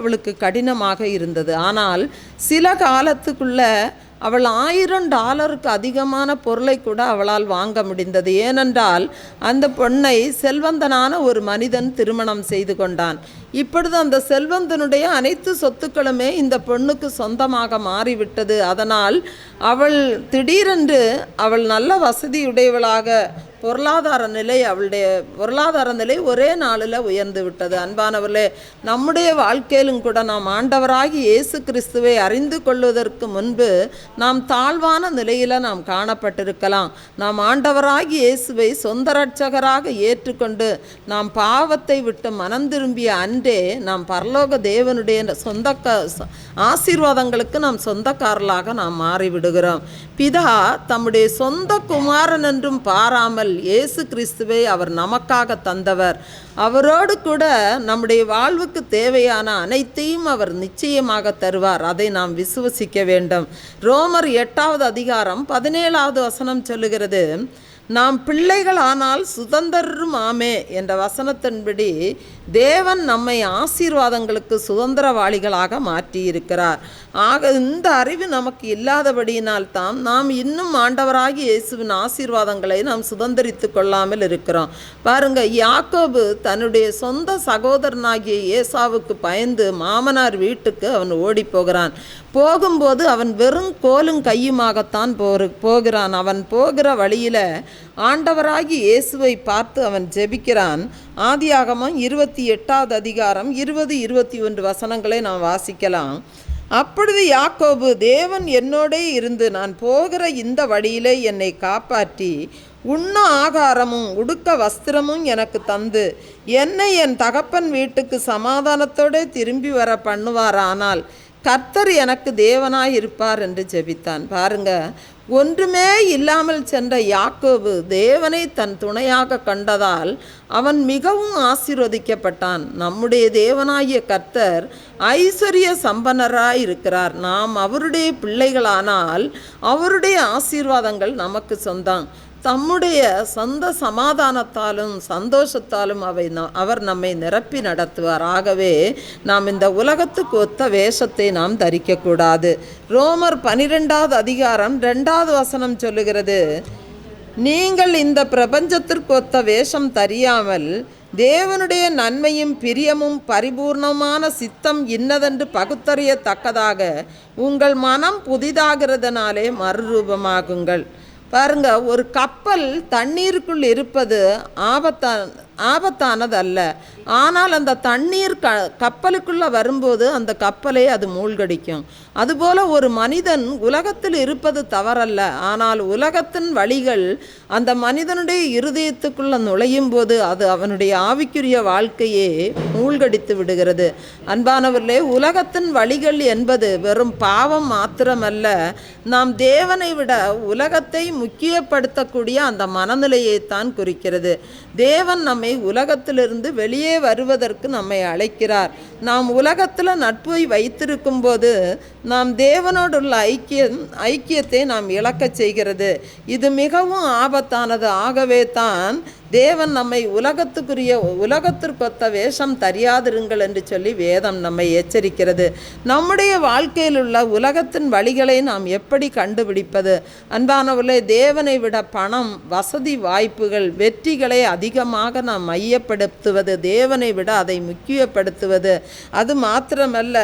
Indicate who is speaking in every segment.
Speaker 1: அவளுக்கு கடினமாக இருந்தது. ஆனால் சில காலத்துக்குள்ள அவள் $1000 அதிகமான பொருளை கூட அவளால் வாங்க முடிந்தது. ஏனென்றால் அந்த பொண்ணை செல்வந்தனான ஒரு மனிதன் திருமணம் செய்து கொண்டான். இப்பொழுது அந்த செல்வந்தனுடைய அனைத்து சொத்துக்களுமே இந்த பொண்ணுக்கு சொந்தமாக மாறிவிட்டது. அதனால் அவள் திடீரென்று அவள் நல்ல வசதியுடையவளாக அவளுடைய பொருளாதார நிலை ஒரே நாளில் உயர்ந்து விட்டது. அன்பானவர்களே, நம்முடைய வாழ்க்கையிலும் கூட நாம் ஆண்டவராகி இயேசு கிறிஸ்துவை அறிந்து கொள்வதற்கு முன்பு நாம் தாழ்வான நிலையில் நாம் காணப்பட்டிருக்கலாம். நாம் ஆண்டவராகி இயேசுவை சொந்த இரட்சகராக ஏற்றுக்கொண்டு நாம் பாவத்தை விட்டு மனம் திரும்பிய அன்றே நாம் பரலோக தேவனுடைய ஆசீர்வாதங்களுக்கு நாம் சொந்தக்காரர்களாக நாம் மாறிவிடுகிறோம். பிதா தம்முடைய சொந்த குமாரன் என்றும் பாராமல் இயேசு கிறிஸ்துவை அவர் நமக்காக தந்தவர். அவரோடு கூட நம்முடைய வாழ்வுக்கு தேவையான அனைத்தையும் அவர் நிச்சயமாக தருவார். அதை நாம் விசுவசிக்க வேண்டும். ரோமர் 8வது அதிகாரம் 17வது வசனம் சொல்லுகிறது, நாம் பிள்ளைகள் ஆனால் சுதந்திரரும் ஆமே என்ற வசனத்தின்படி தேவன் நம்மை ஆசீர்வாதங்களுக்கு சுதந்திரவாளிகளாக மாற்றியிருக்கிறார். ஆக இந்த அறிவு நமக்கு இல்லாதபடியினால்தான் நாம் இன்னும் ஆண்டவராகி இயேசுவின் ஆசீர்வாதங்களை நாம் சுதந்திரித்து கொள்ளாமல் இருக்கிறோம். பாருங்க, யாக்கோபு தன்னுடைய சொந்த சகோதரனாகிய ஏசாவுக்கு பயந்து மாமனார் வீட்டுக்கு அவன் ஓடி போகிறான். போகும்போது அவன் வெறும் கோலும் கையுமாகத்தான் போகிறான். அவன் போகிற வழியில் ஆண்டவராகி இயேசுவை பார்த்து அவன் ஜெபிக்கிறான். ஆதியாகமம் 28வது அதிகாரம் 20-21 வசனங்களை நாம் வாசிக்கலாம். அப்பொழுது யாக்கோபு, தேவன் என்னோடே இருந்து நான் போகிற இந்த வழியிலே என்னை காப்பாற்றி உண்ண ஆகாரமும் உடுக்க வஸ்திரமும் எனக்கு தந்து என்னை என் தகப்பன் வீட்டுக்கு சமாதானத்தோடு திரும்பி வர பண்ணுவாரானால் கர்த்தர் எனக்கு தேவனாய் இருப்பார் என்று ஜெபித்தான். பாருங்க, ஒன்றுமே இல்லாமல் சென்ற யாக்கோபு தேவனை தன் துணையாக கண்டதால் அவன் மிகவும் ஆசீர்வதிக்கப்பட்டான். நம்முடைய தேவனாகிய கர்த்தர் ஐஸ்வர்ய சம்பன்னராய் இருக்கிறார். நாம் அவருடைய பிள்ளைகளானால் அவருடைய ஆசீர்வாதங்கள் நமக்கு சொந்தம். தம்முடைய சொந்த சமாதானத்தாலும் சந்தோஷத்தாலும் அவர் நம்மை நிரப்பி நடத்துவார். ஆகவே நாம் இந்த உலகத்துக்கு ஒத்த வேஷத்தை நாம் தரிக்கக்கூடாது. ரோமர் 12வது அதிகாரம் 2வது வசனம் சொல்லுகிறது, நீங்கள் இந்த பிரபஞ்சத்திற்கு ஒத்த வேஷம் தரியாமல் தேவனுடைய நன்மையும் பிரியமும் பரிபூர்ணமான சித்தம் இன்னதென்று பகுத்தறியத்தக்கதாக உங்கள் மனம் புதிதாகிறதுனாலே மறுரூபமாகுங்கள். பாருங்க, ஒரு கப்பல் தண்ணீருக்குள் இருப்பது ஆபத்தானது அல்ல. ஆனால் அந்த தண்ணீர் கப்பலுக்குள்ளே வரும்போது அந்த கப்பலை அது மூழ்கடிக்கும். அதுபோல் ஒரு மனிதன் உலகத்தில் இருப்பது தவறல்ல. ஆனால் உலகத்தின் வழிகள் அந்த மனிதனுடைய இருதயத்துக்குள்ளே நுழையும் போது அது அவனுடைய ஆவிக்குரிய வாழ்க்கையே மூழ்கடித்து விடுகிறது. அன்பானவர்களே, உலகத்தின் வழிகள் என்பது வெறும் பாவம் மாத்திரமல்ல, நாம் தேவனை விட உலகத்தை முக்கியப்படுத்தக்கூடிய அந்த மனநிலையைத்தான் குறிக்கிறது. தேவன் நம்மை உலகத்திலிருந்து வெளியே வருவதற்கு நம்மை அழைக்கிறார். நாம் உலகத்தில் நட்பை வைத்திருக்கும் போது நாம் தேவனோடுள்ள ஐக்கியத்தை நாம் இழக்கச் செய்கிறது. இது மிகவும் ஆபத்தானது. ஆகவே தான் தேவன் நம்மை உலகத்திற்கொத்த வேஷம் தெரியாதிருங்கள் என்று சொல்லி வேதம் நம்மை எச்சரிக்கிறது. நம்முடைய வாழ்க்கையில் உள்ள உலகத்தின் வழிகளை நாம் எப்படி கண்டுபிடிப்பது? அன்பானவர்களே, தேவனை விட பணம், வசதி, வாய்ப்புகள், வெற்றிகளை அதிகமாக நாம் மையப்படுத்துவது, தேவனை விட அதை முக்கியப்படுத்துவது. அது மாத்திரமல்ல,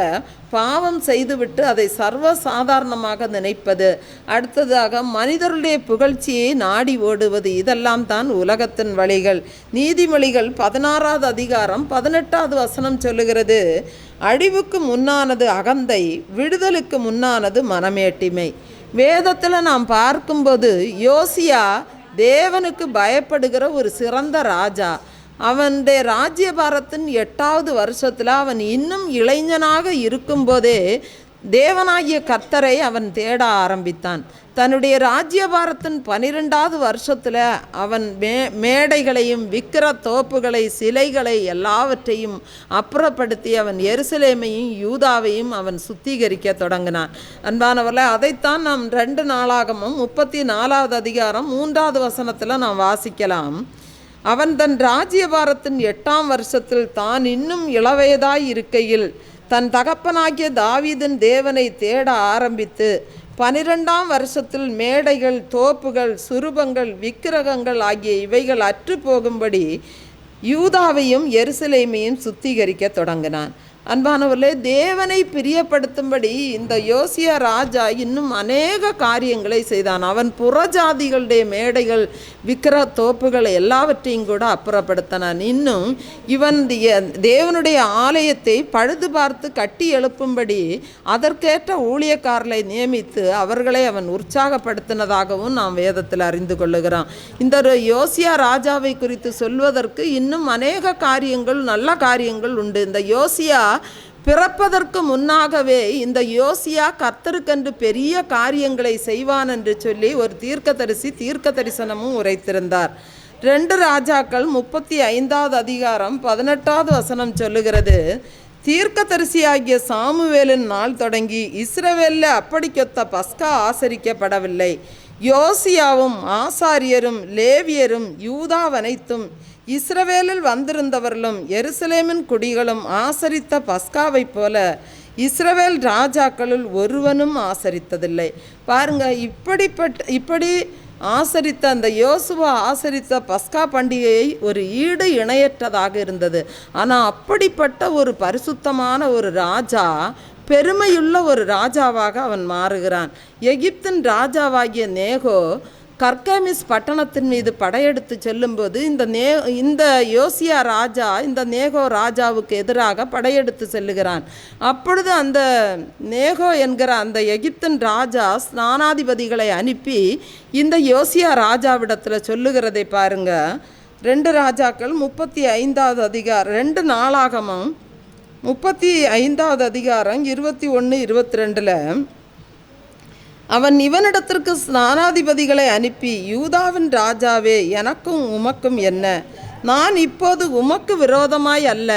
Speaker 1: பாவம் செய்துவிட்டு அதை சர்வசாதாரணமாக நினைப்பது. அடுத்ததாக மனிதருடைய புகழ்ச்சியை நாடி ஓடுவது. இதெல்லாம் தான் உலகத்தின் வழிகள். நீதிமொழிகள் 16வது அதிகாரம் 18வது வசனம் சொல்லுகிறது, அழிவுக்கு முன்னானது அகந்தை, விடுதலுக்கு முன்னானது மனமேட்டிமை. வேதத்தில் நாம் பார்க்கும்போது யோசியா தேவனுக்கு பயப்படுகிற ஒரு சிறந்த ராஜா. அவனுடைய ராஜ்யபாரத்தின் 8வது வருஷத்தில் அவன் இன்னும் இளைஞனாக இருக்கும்போதே தேவனாகிய கர்த்தரை அவன் தேட ஆரம்பித்தான். தன்னுடைய ராஜ்யபாரத்தின் 12வது வருஷத்தில் அவன் மேடைகளையும் விக்கிர தோப்புகளை, சிலைகளை எல்லாவற்றையும் அப்புறப்படுத்தி அவன் எருசலேமையும் யூதாவையும் அவன் சுத்திகரிக்க தொடங்கினான். அன்பானவர்களே, அதைத்தான் நாம் 2 நாளாகமும் 34வது அதிகாரம் 3வது வசனத்தில் நாம் வாசிக்கலாம். அவன் தன் ராஜ்யபாரத்தின் 8ஆம் வருஷத்தில் தான் இன்னும் இளவயதாய் இருக்கையில் தன் தகப்பனாகிய தாவீதின் தேவனை தேட ஆரம்பித்து 12ஆம் வருஷத்தில் மேடைகள், தோப்புகள், சுரூபங்கள், விக்கிரகங்கள் ஆகிய இவைகள் அற்று போகும்படி யூதாவையும் எருசலேமையும் சுத்திகரிக்க தொடங்கினான். அன்பானவர்களே, தேவனை பிரியப்படுத்தும்படி இந்த யோசியா ராஜா இன்னும் அநேக காரியங்களை செய்தான். அவன் புறஜாதிகளுடைய மேடைகள், விக்கிர தோப்புகள் எல்லாவற்றையும் கூட அப்புறப்படுத்தினான். இன்னும் இவன் தேவனுடைய ஆலயத்தை பழுது பார்த்து கட்டி எழுப்பும்படி அதற்கேற்ற ஊழியக்காரர்களை நியமித்து அவர்களை அவன் உற்சாகப்படுத்தினதாகவும் நாம் வேதத்தில் அறிந்து கொள்ளுகிறோம். இந்த யோசியா ராஜாவை குறித்து சொல்வதற்கு இன்னும் அநேக காரியங்கள், நல்ல காரியங்கள் உண்டு. இந்த யோசியா பிறப்பதற்கு முன்னாகவே இந்த யோசியா கர்த்தருக்கென்று பெரிய காரியங்களை செய்வான் என்று சொல்லி ஒரு தீர்க்க தரிசனமும் உரைத்திருந்தார். 2 ராஜாக்கள் 35வது அதிகாரம் 18வது வசனம் சொல்லுகிறது, தீர்க்கதரிசியாகிய சாமுவேலின் நாள் தொடங்கி இஸ்ரவேலில் அப்படிக்கொத்த பஸ்கா ஆசரிக்கப்படவில்லை. யோசியாவும் ஆசாரியரும் லேவியரும் யூதாவனைத்தும் இஸ்ரவேலில் வந்திருந்தவர்களும் எருசலேமின் குடிகளும் ஆசரித்த பஸ்காவைப் போல இஸ்ரவேல் ராஜாக்களுள் ஒருவனும் ஆசரித்ததில்லை. பாருங்க, இப்படி ஆசரித்த அந்த யோசுவா ஆசரித்த பஸ்கா பண்டிகையை ஒரு ஈடு இணையற்றதாக இருந்தது. ஆனால் அப்படிப்பட்ட ஒரு பரிசுத்தமான ஒரு ராஜா, பெருமையுள்ள ஒரு ராஜாவாக அவன் மாறுகிறான். எகிப்தின் ராஜாவாகிய நேகோ கர்கமிஸ் பட்டணத்தின் மீது படையெடுத்து செல்லும்போது இந்த யோசியா ராஜா இந்த நேகோ ராஜாவுக்கு எதிராக படையெடுத்து செல்லுகிறான். அப்பொழுது அந்த நேகோ என்கிற அந்த எகிப்தின் ராஜா ஸ்நானாதிபதிகளை அனுப்பி இந்த யோசியா ராஜாவிடத்தில் சொல்லுகிறதை பாருங்க. 2 ராஜாக்கள் 35வது அதிகாரம், 2 நாளாகமம் 35வது அதிகாரம் 21-22 அவன் இவனிடத்திற்கு ஸ்நானாதிபதிகளை அனுப்பி, யூதாவின் ராஜாவே, எனக்கும் உமக்கும் என்ன? நான் இப்போது உமக்கு விரோதமாய் அல்ல,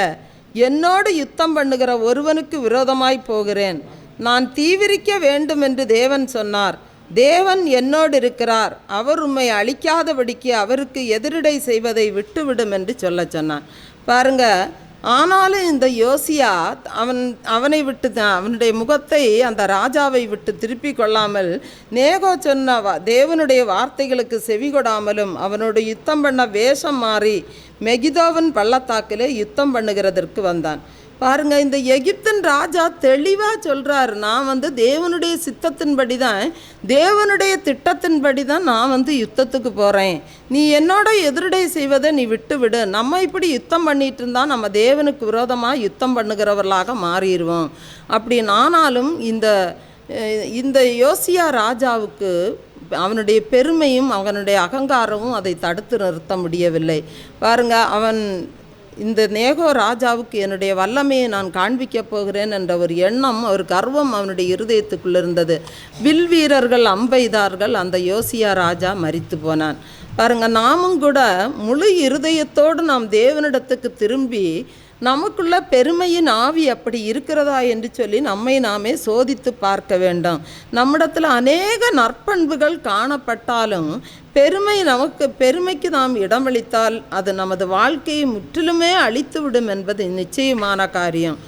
Speaker 1: என்னோடு யுத்தம் பண்ணுகிற ஒருவனுக்கு விரோதமாய் போகிறேன். நான் தீவிரிக்க வேண்டும் என்று தேவன் சொன்னார். தேவன் என்னோடு இருக்கிறார். அவர் உம்மை அழிக்காதபடிக்கு அவருக்கு எதிரிடை செய்வதை விட்டுவிடும் என்று சொல்ல சொன்னான். பாருங்க, ஆனாலும் இந்த யோசியா அவனை விட்டு அவனுடைய முகத்தை அந்த ராஜாவை விட்டு திருப்பி கொள்ளாமல் நேகோ சொன்ன தேவனுடைய வார்த்தைகளுக்கு செவி கொடாமலும் அவனோடு யுத்தம் பண்ண வேஷம் மாறி மெகிதோவின் பள்ளத்தாக்கிலே யுத்தம் பண்ணுகிறதற்கு வந்தான். பாருங்க, இந்த எகிப்தின் ராஜா தெளிவாக சொல்கிறார், நான் தேவனுடைய சித்தத்தின்படி தான், தேவனுடைய திட்டத்தின்படி தான் நான் யுத்தத்துக்கு போகிறேன். நீ என்னோட எதிரடை செய்வதை நீ விட்டு விடு. நம்ம இப்படி யுத்தம் பண்ணிட்டு இருந்தால் நம்ம தேவனுக்கு விரோதமாக யுத்தம் பண்ணுகிறவர்களாக மாறிடுவோம். அப்படி ஆனாலும் இந்த யோசியா ராஜாவுக்கு அவனுடைய பெருமையும் அவனுடைய அகங்காரமும் அதை தடுத்து நிறுத்த முடியவில்லை. பாருங்க, அவன் இந்த நேகோ ராஜாவுக்கு என்னுடைய வல்லமையை நான் காண்பிக்கப் போகிறேன் என்ற ஒரு எண்ணம், ஒரு கர்வம் அவனுடைய இருதயத்துக்குள் இருந்தது. வில் வீரர்கள் அம்பெய்தார்கள். அந்த யோசியா ராஜா மரித்து போனான். பாருங்க, நாமும் கூட முழு இருதயத்தோடு நாம் தேவனிடத்துக்கு திரும்பி நமக்குள்ள பெருமையின் ஆவி அப்படி இருக்கிறதா என்று சொல்லி நம்மை நாமே சோதித்து பார்க்க வேண்டும். நம்மிடத்தில் அநேக நற்பண்புகள் காணப்பட்டாலும் பெருமைக்கு நாம் இடமளித்தால் அது நமது வாழ்க்கையை முற்றிலுமே அழித்துவிடும் என்பது நிச்சயமான காரியம்.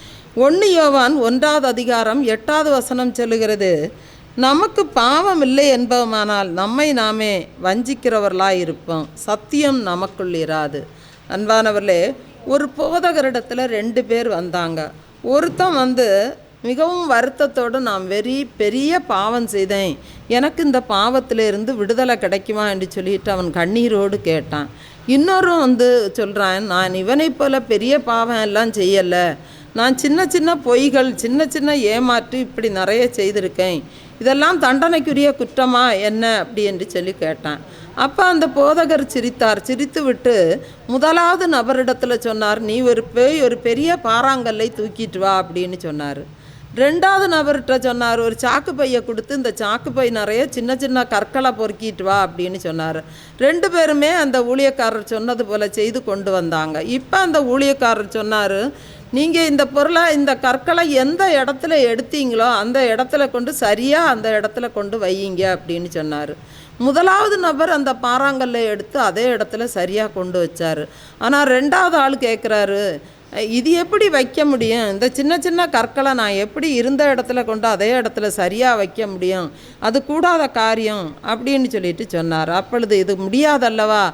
Speaker 1: 1 யோவான் 1வது அதிகாரம் 8வது வசனம் சொல்லுகிறது, நமக்கு பாவம் இல்லை என்பதுமானால் நம்மை நாமே வஞ்சிக்கிறவர்களாயிருப்போம், சத்தியம் நமக்குள் இராது. அன்பானவர்களே, ஒரு போதகரிடத்தில் 2 பேர் வந்தாங்க. ஒருத்தன் மிகவும் வருத்தத்தோடு, நான் பெரிய பாவம் செய்தேன், எனக்கு இந்த பாவத்திலிருந்து விடுதலை கிடைக்குமா என்று சொல்லிட்டு அவன் கண்ணீரோடு கேட்டான். இன்னொரு சொல்கிறான், நான் இவனை போல் பெரிய பாவம் எல்லாம் செய்யலை, நான் சின்ன பொய்கள், சின்ன ஏமாற்று இப்படி நிறைய செய்திருக்கேன், இதெல்லாம் தண்டனைக்குரிய குற்றமா என்ன அப்படி என்று சொல்லி கேட்டான். அப்போ அந்த போதகர் சிரித்தார். சிரித்து விட்டு முதலாவது நபரிடத்தில் சொன்னார், நீ ஒரு பெரிய பாறாங்கல்லை தூக்கிட்டு வா அப்படின்னு சொன்னார். 2வது நபர்கிட்ட சொன்னார், ஒரு சாக்கு பையை கொடுத்து இந்த சாக்கு பை நிறைய சின்ன கற்களை பொறுக்கிட்டு வா அப்படின்னு சொன்னார். 2 பேருமே அந்த ஊழியக்காரர் சொன்னது போல் செய்து கொண்டு வந்தாங்க. இப்போ அந்த ஊழியக்காரர் சொன்னார், நீங்கள் இந்த பொருளை, இந்த கற்களை எந்த இடத்துல எடுத்தீங்களோ அந்த இடத்துல கொண்டு சரியாக அந்த இடத்துல கொண்டு வையுங்க அப்படின்னு சொன்னார். முதலாவது நபர் அந்த பாறாங்கல்லை எடுத்து அதே இடத்துல சரியாக கொண்டு வச்சார். ஆனால் 2வது ஆள் கேட்குறாரு, இது எப்படி வைக்க முடியும்? இந்த சின்ன சின்ன கற்களை நான் எப்படி இருந்த இடத்துல கொண்டு அதே இடத்துல சரியாக வைக்க முடியும்? அது கூடாத காரியம் அப்படின்னு சொல்லிட்டு சொன்னார். அப்பொழுது இது முடியாதல்லவா,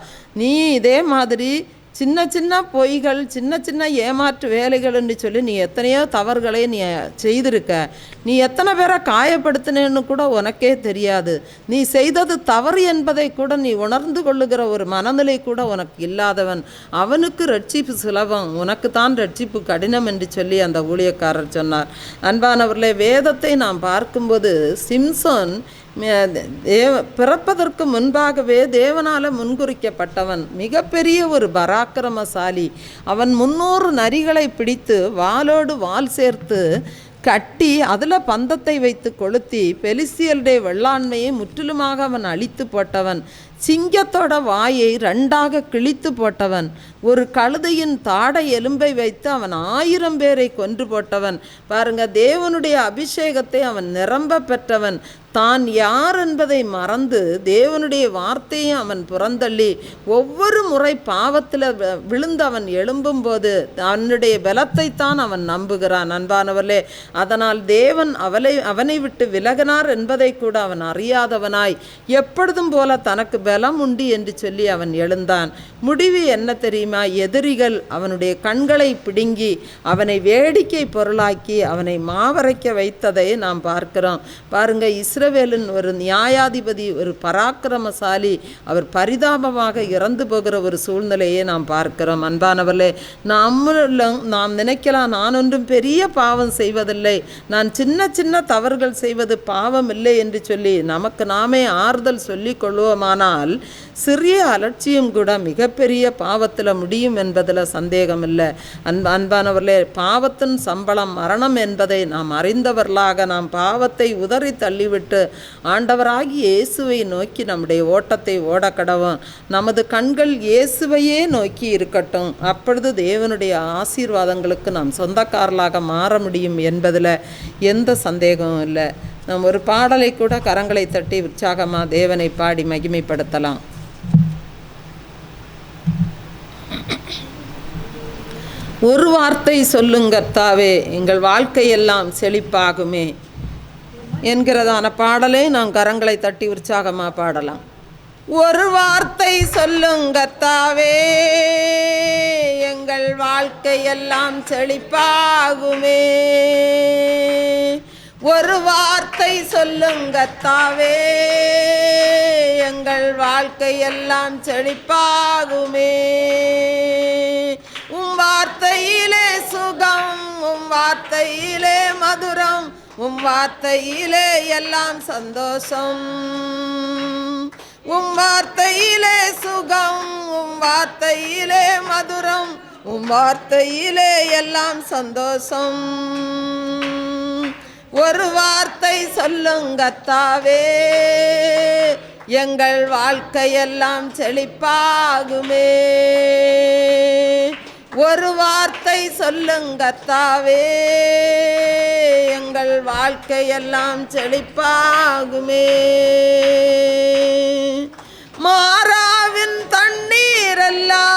Speaker 1: நீ இதே மாதிரி சின்ன சின்ன பொய்கள், சின்ன சின்ன ஏமாற்று வேலைகள்னு சொல்லி நீ எத்தனையோ தவறுகளை நீ செய்திருக்க. நீ எத்தனை பேரை காயப்படுத்தினேன்னு கூட உனக்கே தெரியாது. நீ செய்தது தவறு என்பதை கூட நீ உணர்ந்து கொள்ளுகிற ஒரு மனநிலை கூட உனக்கு இல்லாதவன். அவனுக்கு ரட்சிப்பு சுலபம், உனக்கு தான் ரட்சிப்பு கடினம் என்று சொல்லி அந்த ஊழியக்காரர் சொன்னார். அன்பானவர்களே, வேதத்தை நாம் பார்க்கும்போது சிம்சோன் பிறப்பதற்கு முன்பாகவே தேவனால் முன்குறிக்கப்பட்டவன், மிகப்பெரிய ஒரு பராக்கிரமசாலி. அவன் 300 நரிகளை பிடித்து வாளோடு வாள் சேர்த்து கட்டி அதில் பந்தத்தை வைத்து கொளுத்தி பெலிஸ்தியருடைய வெள்ளாண்மையை முற்றிலுமாக அவன் அழித்து போட்டவன். சிங்கத்தோட வாயை 2ஆக கிழித்து போட்டவன். ஒரு கழுதையின் தாடை எலும்பை வைத்து அவன் 1000 பேரை கொன்று போட்டவன். பாருங்க, தேவனுடைய அபிஷேகத்தை அவன் நிரம்ப பெற்றவன். தான் யார் என்பதை மறந்து தேவனுடைய வார்த்தையை அவன் புறந்தள்ளி ஒவ்வொரு முறை பாவத்தில் விழுந்து அவன் எழும்பும்போது அவனுடைய பலத்தைத்தான் அவன் நம்புகிறான். அன்பானவர்களே, அதனால் தேவன் அவனை விட்டு விலகினார் என்பதை கூட அவன் அறியாதவனாய் எப்பொழுதும் போல தனக்கு பலம் உண்டு என்று சொல்லி அவன் எழுந்தான். முடிவு என்ன தெரியுமா? எதிரிகள் அவனுடைய கண்களை பிடுங்கி அவனை வேடிக்கை பொருளாக்கி அவனை மாவரைக்க வைத்ததை நாம் பார்க்கிறோம். பாருங்க, இஸ்ரவேலின் ஒரு நியாயாதிபதி, ஒரு பராக்கிரமசாலி, அவர் பரிதாபமாக இறந்து போகிற ஒரு சூழ்நிலையை நாம் பார்க்கிறோம். அன்பானவர்களே, நாம் நினைக்கலாம், நான் ஒன்றும் பெரிய பாவம் செய்வதில்லை, நான் சின்ன சின்ன தவறுகள் செய்வது பாவம் இல்லை என்று சொல்லி நமக்கு நாமே ஆறுதல் சொல்லிக் கொள்வோமானால் சிறிய அலட்சியம் கூட மிகப்பெரிய பாவத்தில் முடியும் என்பதில் சந்தேகம் இல்லை. அன்பானவர்களே, பாவத்தின் சம்பளம் மரணம் என்பதை நாம் அறிந்தவர்களாக நாம் பாவத்தை உதறி தள்ளிவிட்டு ஆண்டவராகி இயேசுவை நோக்கி நம்முடைய ஓட்டத்தை ஓடக்கடவும். நமது கண்கள் இயேசுவையே நோக்கி இருக்கட்டும். அப்பொழுது தேவனுடைய ஆசீர்வாதங்களுக்கு நாம் சொந்தக்காரர்களாக மாற முடியும் என்பதில் எந்த சந்தேகமும் இல்லை. நாம் ஒரு பாடலை கூட கரங்களை தட்டி உற்சாகமாக தேவனை பாடி மகிமைப்படுத்தலாம். ஒரு வார்த்தை சொல்லுங்கர்த்தாவே, எங்கள் வாழ்க்கையெல்லாம் செழிப்பாகுமே என்கிறதான பாடலை நாம் கரங்களை தட்டி உற்சாகமாக பாடலாம். ஒரு வார்த்தை சொல்லுங்கர்த்தாவே, எங்கள் வாழ்க்கையெல்லாம் செழிப்பாகுமே. ஒரு வார்த்தை சொல்லுங்கர்த்தாவே, எங்கள் வாழ்க்கையெல்லாம் செழிப்பாகுமே. உம் வார்த்தையிலே சுகம், உம் வார்த்தையிலே மதுரம், உம் வார்த்தையிலே எல்லாம் சந்தோஷம். உம் வார்த்தையிலே சுகம், உம் வார்த்தையிலே மதுரம், உம் வார்த்தையிலே எல்லாம் சந்தோஷம். ஒரு வார்த்தை சொல்லுங்கத்தாவே, எங்கள் வாழ்க்கையெல்லாம் செழிப்பாகுமே. ஒரு வார்த்தை சொல்லுங்கத்தாவே, எங்கள் வாழ்க்கையெல்லாம் செழிப்பாகுமே. மாறாவின் தண்ணீரெல்லாம்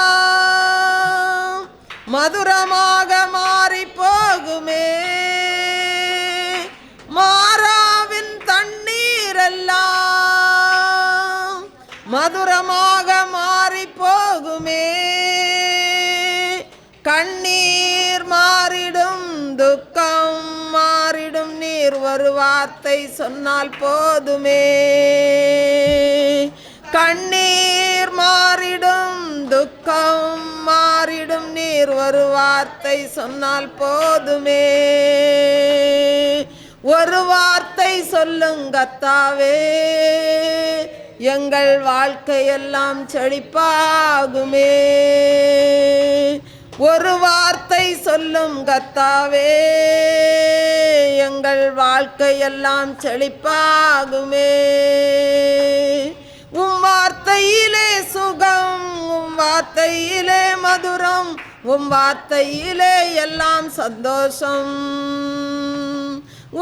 Speaker 1: மதுரமாக மாறி போகுமே. மாறாவின் தண்ணீரெல்லாம் மதுரமாக மாறி போகுமே. கண்ணீர் மாறிடும், துக்கம் மாறிடும், நீர் ஒரு வார்த்தை சொன்னால் போதுமே. கண்ணீர் மாறிடும், துக்கம் மாறிடும், நீர் ஒரு வார்த்தை சொன்னால் போதுமே. ஒரு வார்த்தை சொல்லுங்கத்தாவே, எங்கள் வாழ்க்கையெல்லாம் செழிப்பாகுமே. ஒரு வார்த்தை சொல்லும் கர்த்தாவே, எங்கள் வாழ்க்கையெல்லாம் செழிப்பாகுமே. உம் வார்த்தையிலே சுகம், உம் வார்த்தையிலே மதுரம், உம் வார்த்தையிலே எல்லாம் சந்தோஷம்.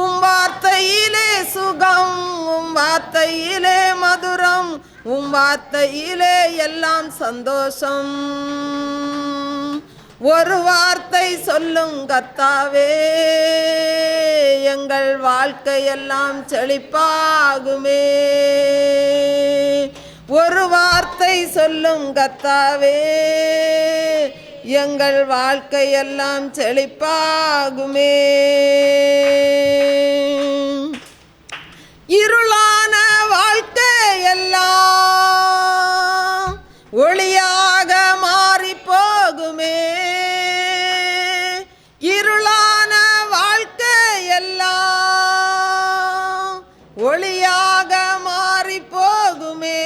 Speaker 1: உம் வார்த்தையிலே சுகம், உம் வார்த்தையிலே மதுரம், உம் வார்த்தையிலே எல்லாம் சந்தோஷம். ஒரு வார்த்தை சொல்லும் கர்த்தாவே, எங்கள் வாழ்க்கையெல்லாம் செழிப்பாகுமே. ஒரு வார்த்தை சொல்லும் கர்த்தாவே, எங்கள் வாழ்க்கையெல்லாம் செழிப்பாகுமே. இருளான வாழ்க்கையெல்லாம் ஒளியாக மாறி போகுமே. இருளான வாழ்க்கையெல்லாம் ஒளியாக மாறி போகுமே.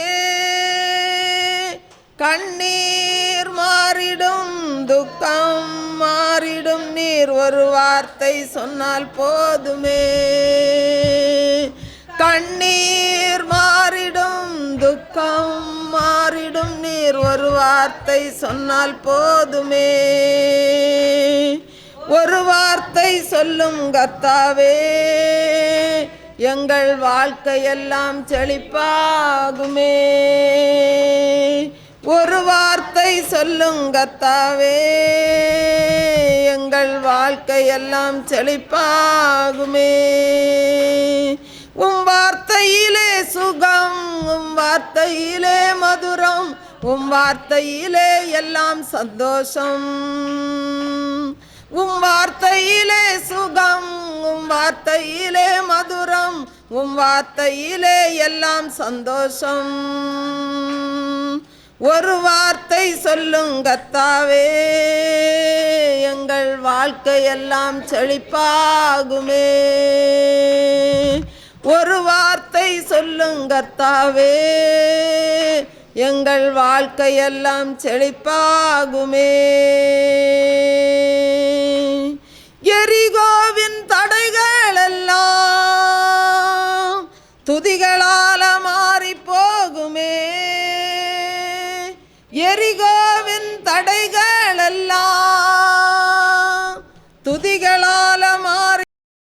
Speaker 1: கண்ணீர் மாறிடும், துக்கம் மாறிடும், நீர் ஒரு வார்த்தை சொன்னால் போதுமே. கண்ணீர் மாறிடும், துக்கம் மாறிடும், நீர் ஒரு வார்த்தை சொன்னால் போதுமே. ஒரு வார்த்தை சொல்லும் கர்த்தாவே, எங்கள் வாழ்க்கையெல்லாம் செழிப்பாகுமே. ஒரு வார்த்தை சொல்லும் கர்த்தாவே, எங்கள் வாழ்க்கையெல்லாம் செழிப்பாகுமே. உம் வார்த்தையிலே சுகம், உம் வார்த்தையிலே மதுரம், உம் வார்த்தையிலே எல்லாம் சந்தோஷம். உம் வார்த்தையிலே சுகம், உம் வார்த்தையிலே மதுரம், உம் வார்த்தையிலே எல்லாம் சந்தோஷம். ஒரு வார்த்தை சொல்லும் கர்த்தாவே, எங்கள் வாழ்க்கையெல்லாம் செழிப்பாகுமே. ஒரு வார்த்தை சொல்லும் கர்த்தாவே, எங்கள் வாழ்க்கையெல்லாம் செழிப்பாகுமே. எரிகோவின் தடைகள் எல்லாம் துதிகளால மாறி போகுமே. எரிகோவின் தடைகள் எல்லாம் துதிகளால